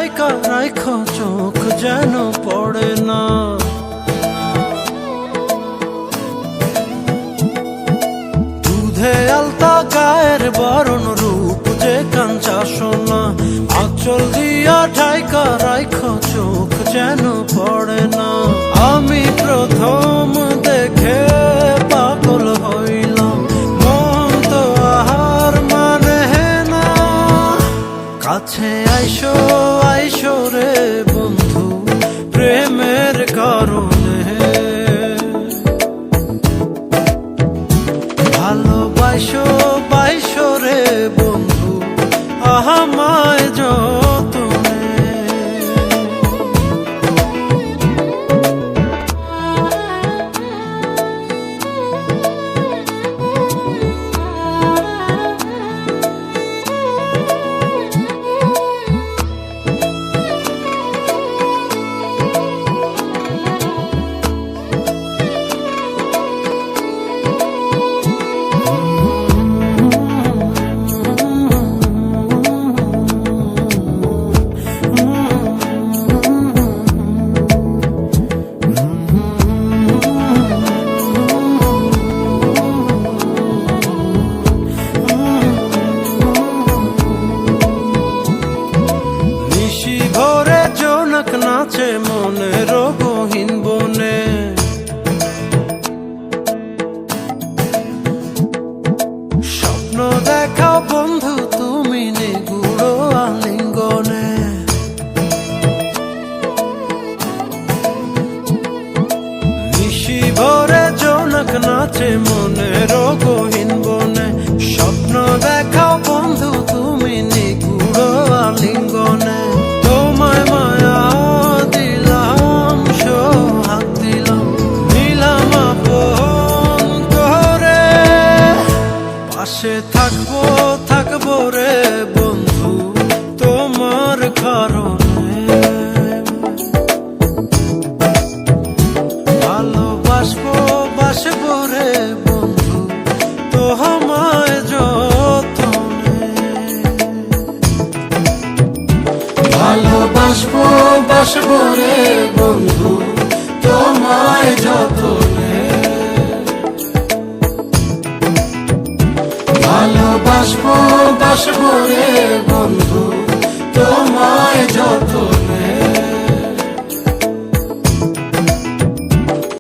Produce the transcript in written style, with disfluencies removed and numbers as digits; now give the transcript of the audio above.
ঢাইকা রাইখো চোখ যেন পড়ে না। দুধে আলতা গায়ের বরণ রূপ যে কাঞ্চা সোনা, আঁচল দিয়া ঢাইকা রাইখো চোখ যেন পড়ে না। আমি প্রথম দেখে পাগল হইলাম, মন তো আহার মানে না। কাছে আইসো আইসো রে বন্ধু প্রেমের কারণে, ভালোবাসো বাইসো রে বন্ধু আমায় যতনে। নাচে মনের গহীন বনে, স্বপ্ন দেখাও বন্ধু তুমি নিগুড় আলিঙ্গনে। নিশি ভরে জোনাক নাচে মনের গহীন বনে, স্বপ্ন দেখাও বন্ধু তুমি নিগুড় আলিঙ্গনে। তোমায় মায়া দিলাম সোহাগ দিলাম, নিলাম আপন করে। পাশে থাকবো থাকবো রে বন্ধু তোমার কারণে, ভালোবাসবো বাসবো রে বন্ধু তোমায় যতনে। ভালোবাসবো বাসবো রে বন্ধু তোমায় যতনে, ভালোবাসবো বাসবো রে বন্ধু তোমায় যতনে।